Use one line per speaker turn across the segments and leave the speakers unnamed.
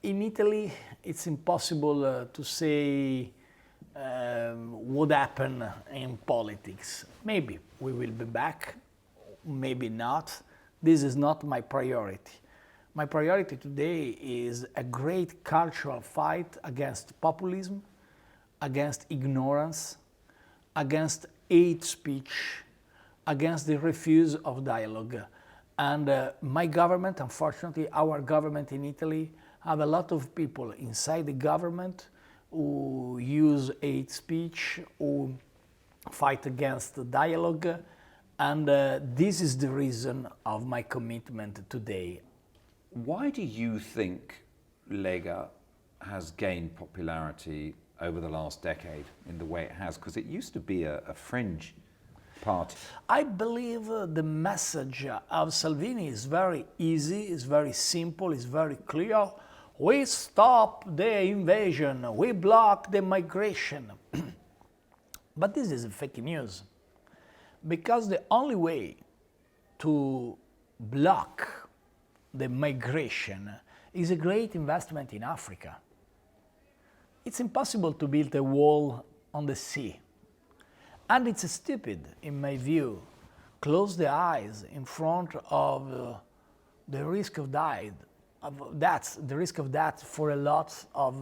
In Italy, it's impossible to say what happened in politics. Maybe we will be back, maybe not. This is not my priority. My priority today is a great cultural fight against populism, against ignorance, against hate speech, against the refuse of dialogue. And my government, unfortunately, our government in Italy, have a lot of people inside the government who use hate speech, who fight against the dialogue, and this is the reason of my commitment today.
Why do you think Lega has gained popularity over the last decade in the way it has? Because it used to be a fringe party.
I believe the message of Salvini is very easy, is very simple, is very clear. We stop the invasion, we block the migration. But this is fake news, because the only way to block the migration is a great investment in Africa. It's impossible to build a wall on the sea. And it's stupid, in my view, close the eyes in front of the risk of the risk of death for a lot of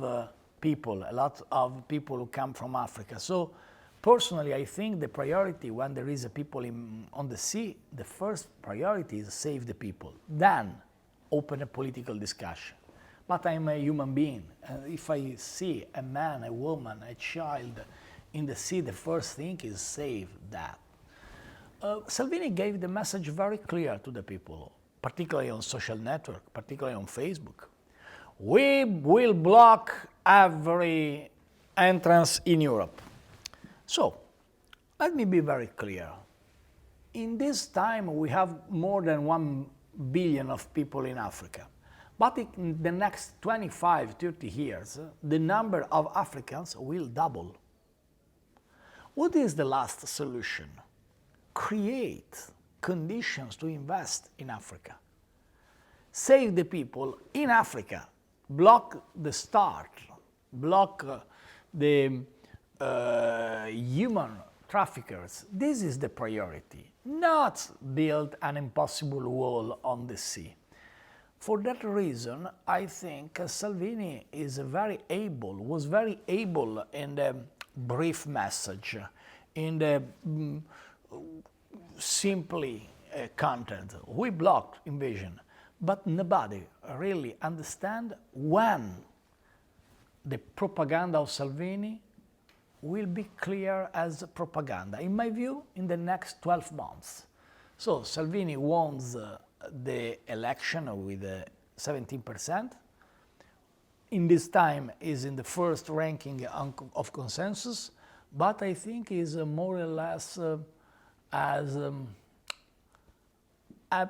people who come from Africa. So personally, I think the priority when there is a people on the sea, the first priority is save the people, then open a political discussion. But I'm a human being, and if I see a man, a woman, a child in the sea, the first thing is save that. Salvini gave the message very clear to the people, particularly on social network, particularly on Facebook. We will block every entrance in Europe. So, let me be very clear. In this time, we have more than 1 billion of people in Africa. But in the next 25, 30 years, the number of Africans will double. What is the last solution? Create conditions to invest in Africa. Save the people in Africa. Block the start. Block the human traffickers. This is the priority. Not build an impossible wall on the sea. For that reason, I think Salvini was very able in the brief message, in the simply content. We blocked invasion, but nobody really understand when the propaganda of Salvini will be clear as propaganda. In my view, in the next 12 months. So Salvini wants the election with 17%. In this time is in the first ranking of consensus, but I think is more or less as a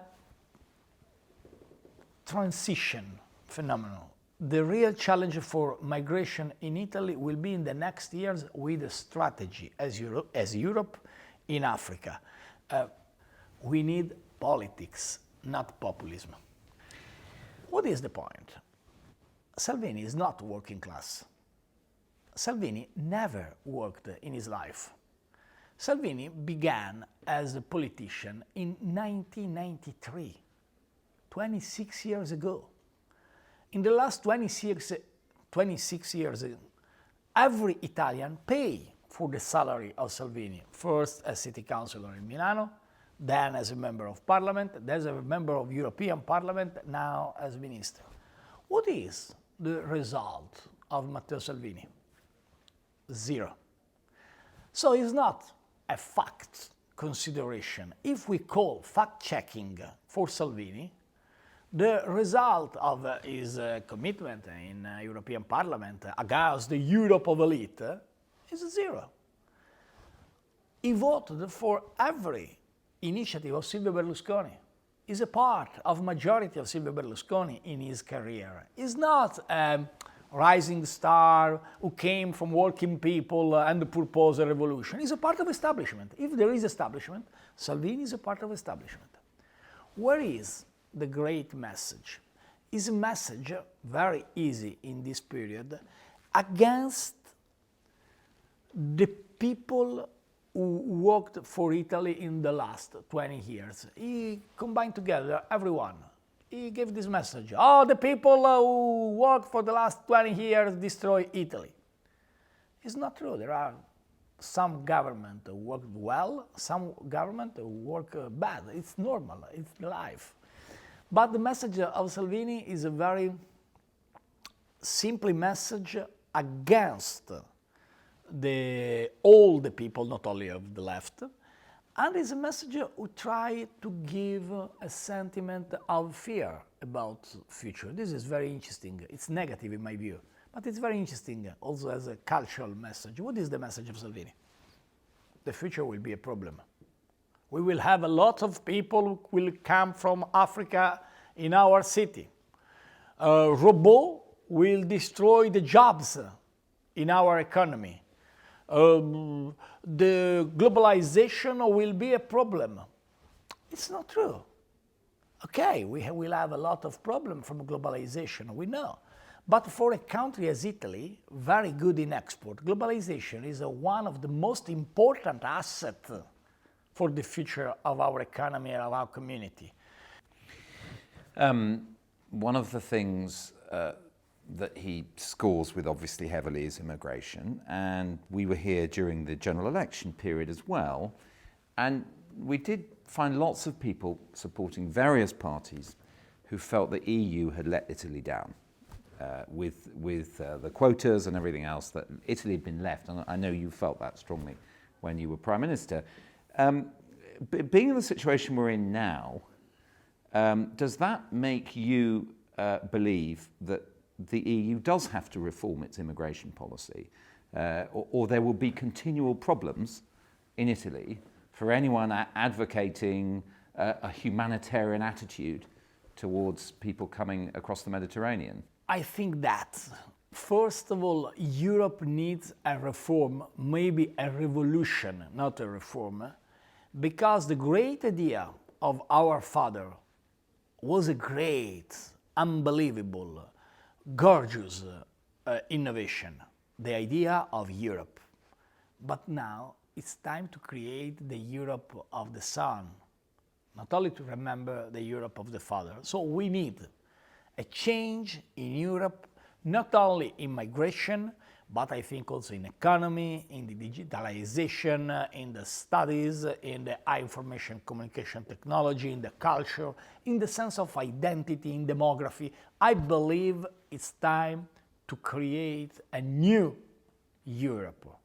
transition phenomenon. The real challenge for migration in Italy will be in the next years with a strategy as Europe in Africa. We need politics, not populism. What is the point? Salvini is not working class. Salvini never worked in his life. Salvini began as a politician in 1993, 26 years ago. In the last 26 years, every Italian paid for the salary of Salvini, first as city councillor in Milano, then as a member of parliament, then as a member of European Parliament, now as minister. What is the result of Matteo Salvini? Zero. So it's not a fact consideration. If we call fact-checking for Salvini, the result of his commitment in European Parliament against the Europe of elite is zero. He voted for every initiative of Silvio Berlusconi. He's a part of majority of Silvio Berlusconi in his career. He's not a rising star who came from working people and proposed a revolution. He's a part of establishment. If there is establishment, Salvini is a part of establishment. Where is the great message? is a message very easy in this period against the people who worked for Italy in the last 20 years. He combined together everyone. He gave this message: all the people who worked for the last 20 years destroy Italy. It's not true. There are some government who work well, some government who work bad. It's normal, it's life. But the message of Salvini is a very simple message against all the people, not only of the left, and it's a message who try to give a sentiment of fear about future. This is very interesting. It's negative in my view, but it's very interesting also as a cultural message. What is the message of Salvini? The future will be a problem. We will have a lot of people who will come from Africa in our city. Robot will destroy the jobs in our economy. The globalization will be a problem. It's not true. Okay, we will have a lot of problems from globalization, we know. But for a country as Italy, very good in export, globalization is one of the most important assets for the future of our economy and of our community.
One of the things that he scores with obviously heavily is immigration, and we were here during the general election period as well, and we did find lots of people supporting various parties who felt the EU had let Italy down with the quotas and everything else, that Italy had been left, and I know you felt that strongly when you were Prime Minister. Being in the situation we're in now, does that make you believe that the EU does have to reform its immigration policy, or there will be continual problems in Italy for anyone advocating a humanitarian attitude towards people coming across the Mediterranean?
I think that, first of all, Europe needs a reform, maybe a revolution, not a reform, because the great idea of our father was a great, unbelievable, gorgeous innovation, the idea of Europe. But now it's time to create the Europe of the son, not only to remember the Europe of the father. So we need a change in Europe, not only in migration, but I think also in economy, in the digitalization, in the studies, in the high information communication technology, in the culture, in the sense of identity, in demography. I believe it's time to create a new Europe.